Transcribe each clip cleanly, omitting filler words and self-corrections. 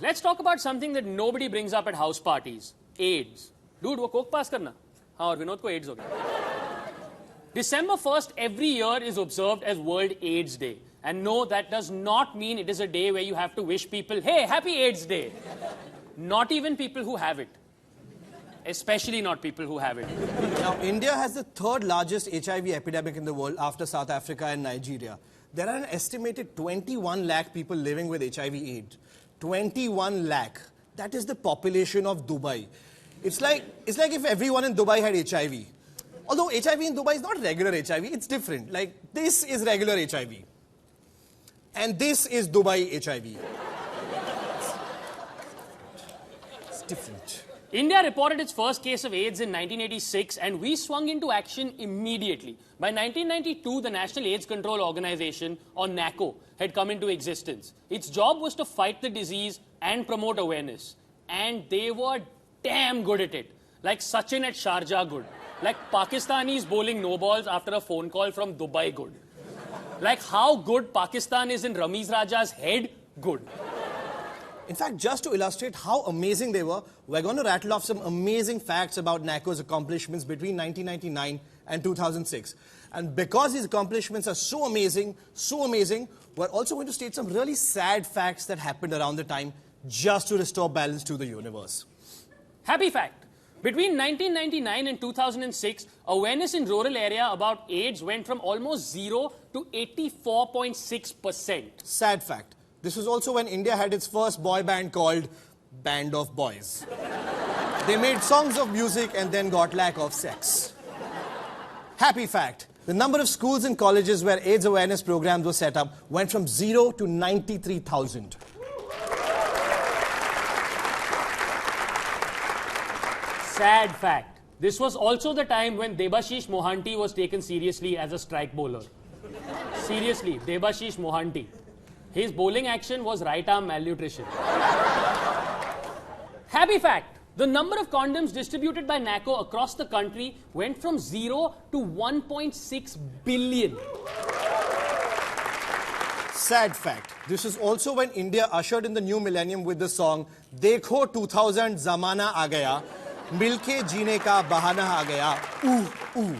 Let's talk about something that nobody brings up at house parties. AIDS. Dude, वो coke pass करना. हाँ, और विनोद को AIDS हो गया. December 1st every year is observed as World AIDS Day. And no, that does not mean it is a day where you have to wish people, hey, happy AIDS Day. Not even people who have it. Especially not people who have it. Now, India has the third largest HIV epidemic in the world after South Africa and Nigeria. There are an estimated 21 lakh people living with HIV/AIDS. 21 lakh. That is the population of Dubai. It's like if everyone in Dubai had HIV. Although HIV in Dubai is not regular HIV, it's different. Like, this is regular HIV. And this is Dubai HIV. It's different. India reported its first case of AIDS in 1986 and we swung into action immediately. By 1992, the National AIDS Control Organization, or NACO, had come into existence. Its job was to fight the disease and promote awareness. And they were damn good at it. Like Sachin at Sharjah good. Like Pakistanis bowling no balls after a phone call from Dubai good. Like how good Pakistan is in Ramiz Raja's head good. In fact, just to illustrate how amazing they were, we're going to rattle off some amazing facts about NACO's accomplishments between 1999 and 2006. And because these accomplishments are so amazing, we're also going to state some really sad facts that happened around the time just to restore balance to the universe. Happy fact. Between 1999 and 2006, awareness in rural area about AIDS went from almost 0 to 84.6%. Sad fact. This was also when India had its first boy band called Band of Boys. They made songs of music and then got lack of sex. Happy fact. The number of schools and colleges where AIDS awareness programs were set up went from 0 to 93,000. Sad fact. This was also the time when Debashish Mohanty was taken seriously as a strike bowler. Seriously, Debashish Mohanty. His bowling action was right arm malnutrition. Happy fact. The number of condoms distributed by NACO across the country went from 0 to 1.6 billion. Sad fact. This is also when India ushered in the new millennium with the song Dekho 2000 Zamana Aa Gaya, Milke Jeene Ka Bahana Aa Gaya, Ooh, ooh.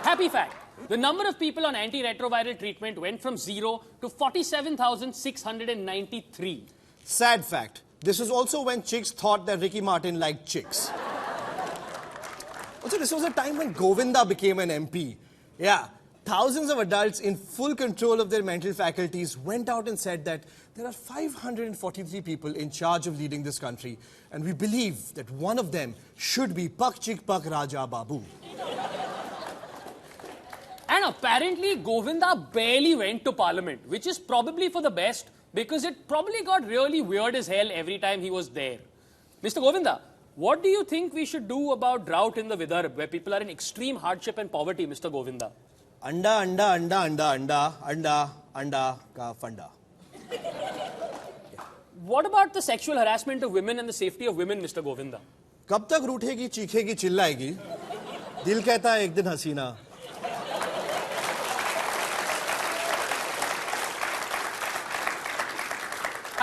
Happy fact. The number of people on antiretroviral treatment went from 0 to 47,693. Sad fact. This is also when chicks thought that Ricky Martin liked chicks. Also, this was a time when Govinda became an MP. Yeah, thousands of adults in full control of their mental faculties went out and said that there are 543 people in charge of leading this country, and we believe that one of them should be Pak Chik Pak Raja Babu. And apparently, Govinda barely went to Parliament, which is probably for the best, because it probably got really weird as hell every time he was there. Mr. Govinda, what do you think we should do about drought in the Vidarbh, where people are in extreme hardship and poverty, Mr. Govinda? Anda, anda, anda, anda, anda, anda, anda ka fanda. What about the sexual harassment of women and the safety of women, Mr. Govinda? कब तक रूठेगी, चीखेगी, चिल्लाएगी? दिल कहता है एक दिन हसीना.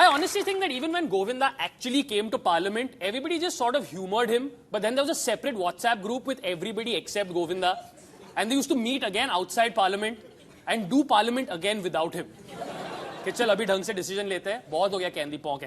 I honestly think that even when Govinda actually came to Parliament, everybody just sort of humored him. But then there was a separate WhatsApp group with everybody except Govinda. And they used to meet again outside Parliament and do Parliament again without him. कि चल अभी ढंग से decision लेते हैं, बहुत हो गया कैंडी पॉ.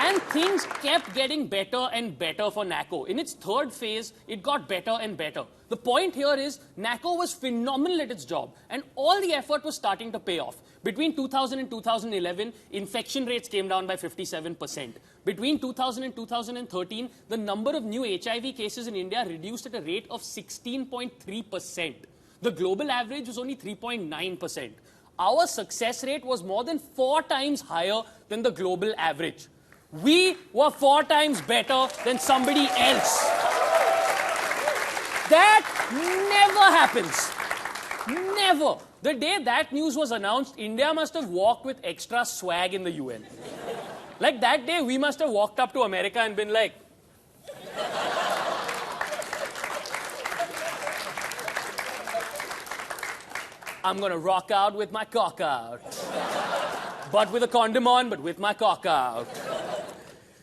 And things kept getting better and better for NACO. In its third phase, it got better and better. The point here is NACO was phenomenal at its job and all the effort was starting to pay off. Between 2000 and 2011, infection rates came down by 57%. Between 2000 and 2013, the number of new HIV cases in India reduced at a rate of 16.3%. The global average was only 3.9%. Our success rate was more than 4 times higher than the global average. We were 4 times better than somebody else. That never happens. Never. The day that news was announced, India must have walked with extra swag in the UN. Like that day, we must have walked up to America and been like, I'm gonna rock out with my cock out. But with a condom on, but with my cock out.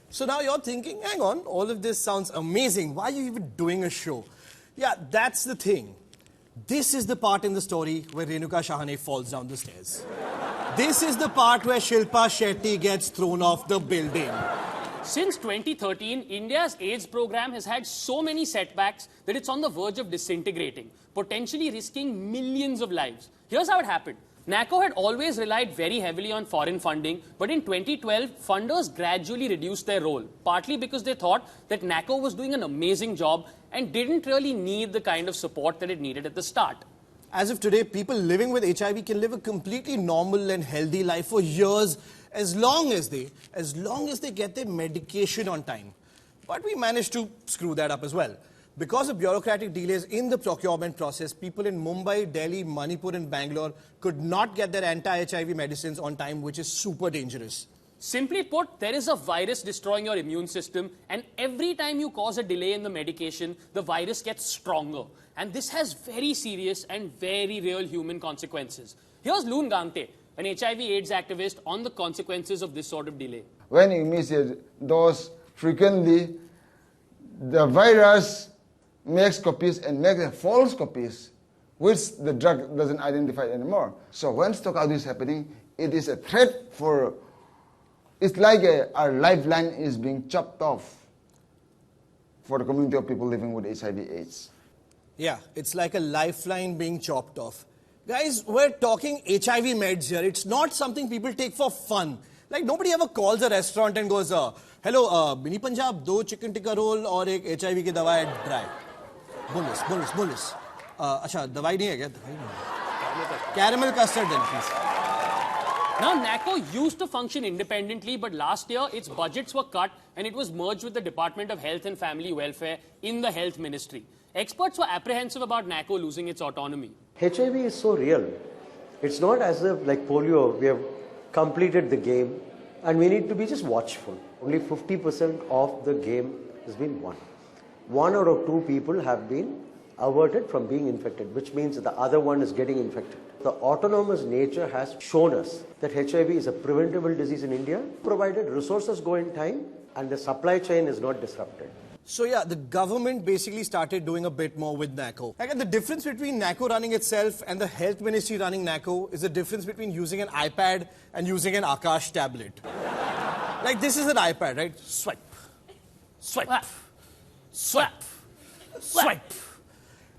So now you're thinking, hang on, all of this sounds amazing. Why are you even doing a show? Yeah, that's the thing. This is the part in the story where Renuka Shahane falls down the stairs. This is the part where Shilpa Shetty gets thrown off the building. Since 2013, India's AIDS program has had so many setbacks that it's on the verge of disintegrating, potentially risking millions of lives. Here's how it happened. NACO had always relied very heavily on foreign funding, but in 2012, funders gradually reduced their role, partly because they thought that NACO was doing an amazing job and didn't really need the kind of support that it needed at the start. As of today, people living with HIV can live a completely normal and healthy life for years as long as they get their medication on time. But we managed to screw that up as well. Because of bureaucratic delays in the procurement process, people in Mumbai, Delhi, Manipur and Bangalore could not get their anti-HIV medicines on time, which is super dangerous. Simply put, there is a virus destroying your immune system, and every time you cause a delay in the medication, the virus gets stronger. And this has very serious and very real human consequences. Here's Loon Gangte, an HIV/AIDS activist, on the consequences of this sort of delay. When you miss a dose frequently, the virus makes copies and makes false copies, which the drug doesn't identify anymore. So when stock-out is happening, it is a threat for, it's like our lifeline is being chopped off for the community of people living with HIV/AIDS. Yeah, it's like a lifeline being chopped off. Guys, we're talking HIV meds here. It's not something people take for fun. Like, nobody ever calls a restaurant and goes, hello, Mini Punjab, 2 chicken tikka roll और एक HIV की दवा है dry. Bullis. अच्छा, दवाई नहीं है क्या? Caramel custard then, please. Now, NACO used to function independently, but last year its budgets were cut and it was merged with the Department of Health and Family Welfare in the Health Ministry. Experts were apprehensive about NACO losing its autonomy. HIV is so real. It's not as if, like polio, we have completed the game and we need to be just watchful. Only 50% of the game has been won. 1 out of 2 people have been averted from being infected, which means that the other one is getting infected. The autonomous nature has shown us that HIV is a preventable disease in India, provided resources go in time and the supply chain is not disrupted. So yeah, the government basically started doing a bit more with NACO. Like, the difference between NACO running itself and the health ministry running NACO is the difference between using an iPad and using an Akash tablet. Like, this is an iPad, right? Swipe.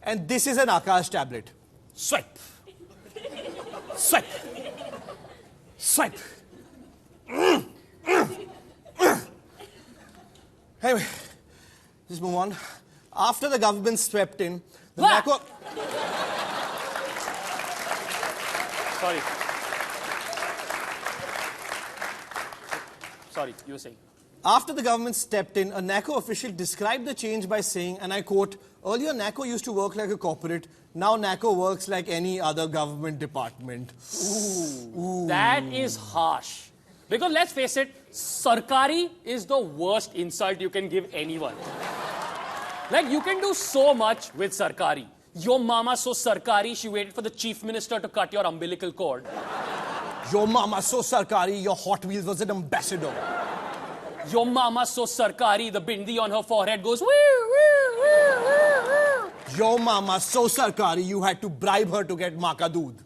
And this is an Akash tablet. Swipe. Anyway, just move on. After the government swept in, the NACO... Sorry, you were saying. After the government stepped in, a NACO official described the change by saying, and I quote, earlier NACO used to work like a corporate, now NACO works like any other government department. Ooh. That is harsh. Because let's face it, Sarkari is the worst insult you can give anyone. Like, you can do so much with Sarkari. Your mama so Sarkari, she waited for the chief minister to cut your umbilical cord. Your mama so Sarkari, your Hot Wheels was an ambassador. Your mama so Sarkari, the bindi on her forehead goes woo, woo, woo, woo, woo. Your mama so Sarkari, you had to bribe her to get maa ka doodh.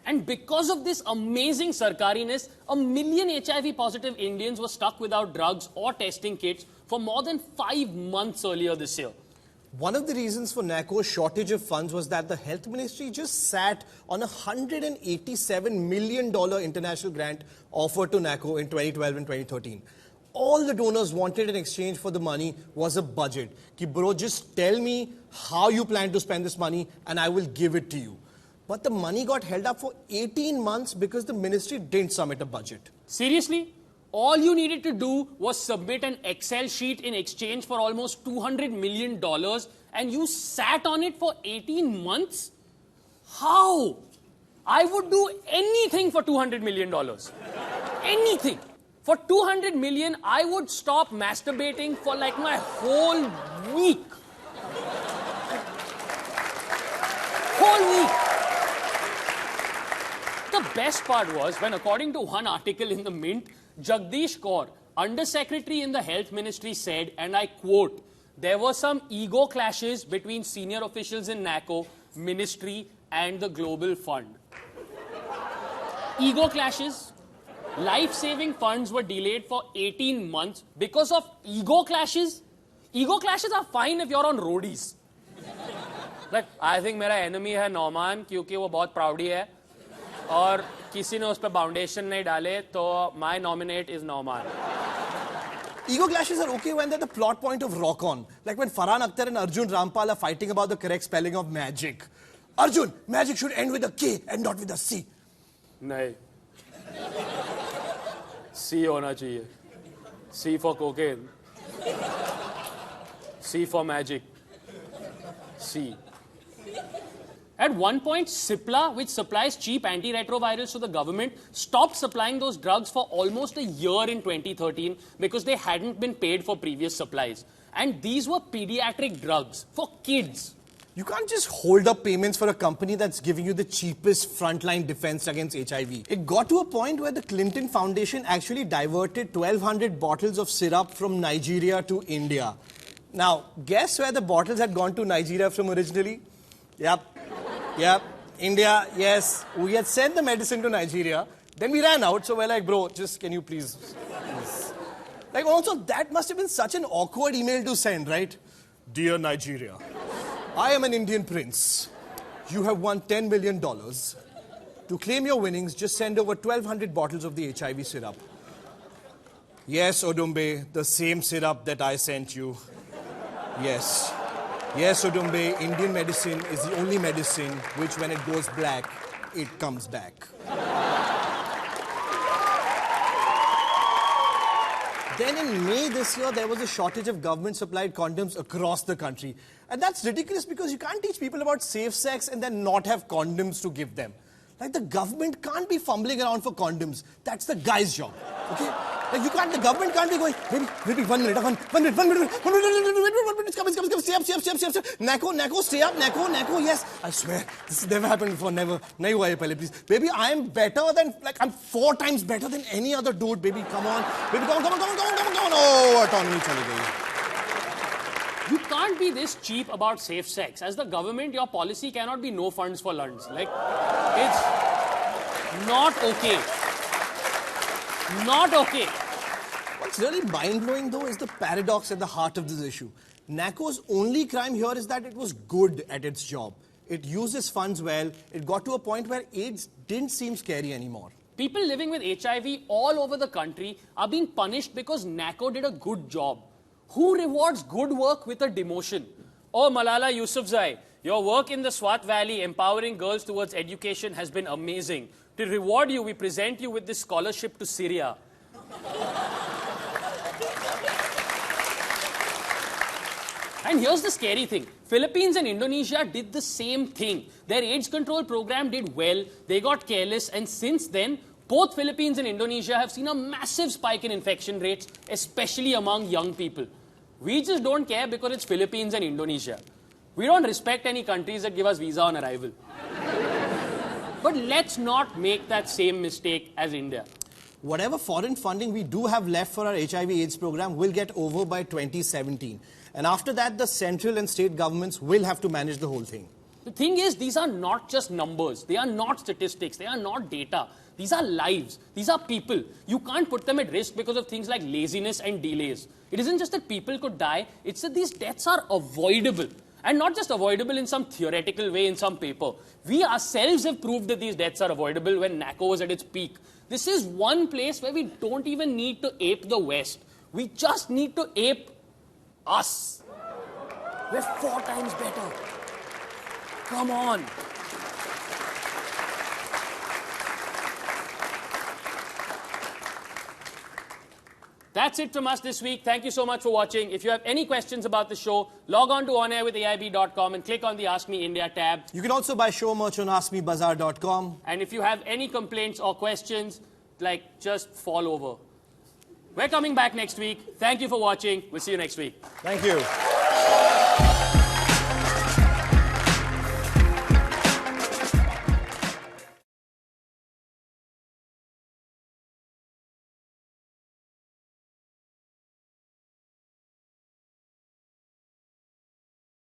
And because of this amazing Sarkariness, 1 million HIV-positive Indians were stuck without drugs or testing kits for more than 5 months earlier this year. One of the reasons for NACO's shortage of funds was that the health ministry just sat on a $187 million international grant offered to NACO in 2012 and 2013. All the donors wanted in exchange for the money was a budget. Ki bro, just tell me how you plan to spend this money and I will give it to you. But the money got held up for 18 months because the ministry didn't submit a budget. Seriously? All you needed to do was submit an Excel sheet in exchange for almost $200 million and you sat on it for 18 months? How? I would do anything for $200 million. Anything. For $200 million, I would stop masturbating for like my whole week. best part was when, according to one article in the Mint, Jagdish Kaur, Undersecretary in the Health Ministry, said, and I quote, there were some ego clashes between senior officials in NACO, Ministry and the Global Fund. Ego clashes. Life-saving funds were delayed for 18 months because of ego clashes. Ego clashes are fine if you're on roadies. Like, I think मेरा enemy है नौमान क्योंकि वो बहुत प्राउडी है और किसी ने उस पर फाउंडेशन नहीं डाले तो my nominate is Nauman. Ego clashes are okay when they're the plot point of Rock On. Like when Farhan Akhtar and Arjun Rampal are fighting about the correct spelling of magic. Arjun, magic should end with a K and not with a C. नहीं. C होना चाहिए. C for cocaine. C for magic. C. At one point, Cipla, which supplies cheap antiretrovirals to the government, stopped supplying those drugs for almost a year in 2013 because they hadn't been paid for previous supplies. And these were pediatric drugs for kids. You can't just hold up payments for a company that's giving you the cheapest frontline defense against HIV. It got to a point where the Clinton Foundation actually diverted 1,200 bottles of syrup from Nigeria to India. Now, guess where the bottles had gone to Nigeria from originally? Yep, India, yes. We had sent the medicine to Nigeria. Then we ran out, so we're like, bro, just can you please? Like, also, that must have been such an awkward email to send, right? Dear Nigeria, I am an Indian prince. You have won $10 million. To claim your winnings, just send over 1,200 bottles of the HIV syrup. Yes, Odumbe, the same syrup that I sent you. Yes. Yes, Odumbe, Indian medicine is the only medicine which, when it goes black, it comes back. Then in May this year, there was a shortage of government-supplied condoms across the country. And that's ridiculous because you can't teach people about safe sex and then not have condoms to give them. Like, the government can't be fumbling around for condoms. That's the guy's job, okay? Like, the government can't be going, baby, 1 minute, one minute, it's coming, stay up. Nako, stay up, Nako, yes. I swear, this has never happened before, never. Nahi hua ye pehle, please. Baby, I am better than, like, I'm 4 times better than any other dude, baby, come on. Baby, come on. Oh, autonomy chali gayi. You can't be this cheap about safe sex. As the government, your policy cannot be no funds for lunds. Like, it's not okay. Not okay. What's really mind-blowing, though, is the paradox at the heart of this issue. NACO's only crime here is that it was good at its job. It used its funds well. It got to a point where AIDS didn't seem scary anymore. People living with HIV all over the country are being punished because NACO did a good job. Who rewards good work with a demotion? Oh, Malala Yousafzai, your work in the Swat Valley empowering girls towards education has been amazing. To reward you, we present you with this scholarship to Syria. And here's the scary thing. Philippines and Indonesia did the same thing. Their AIDS control program did well, they got careless, and since then, both Philippines and Indonesia have seen a massive spike in infection rates, especially among young people. We just don't care because it's Philippines and Indonesia. We don't respect any countries that give us visa on arrival. But let's not make that same mistake as India. Whatever foreign funding we do have left for our HIV/AIDS program will get over by 2017. And after that, the central and state governments will have to manage the whole thing. The thing is, these are not just numbers. They are not statistics. They are not data. These are lives. These are people. You can't put them at risk because of things like laziness and delays. It isn't just that people could die. It's that these deaths are avoidable. And not just avoidable in some theoretical way in some paper. We ourselves have proved that these deaths are avoidable when NACO was at its peak. This is one place where we don't even need to ape the West. We just need to ape us. We're 4 times better. Come on. That's it from us this week. Thank you so much for watching. If you have any questions about the show, log on to onairwithaib.com and click on the Ask Me India tab. You can also buy show merch on askmebazaar.com. And if you have any complaints or questions, just fall over. We're coming back next week. Thank you for watching. We'll see you next week. Thank you.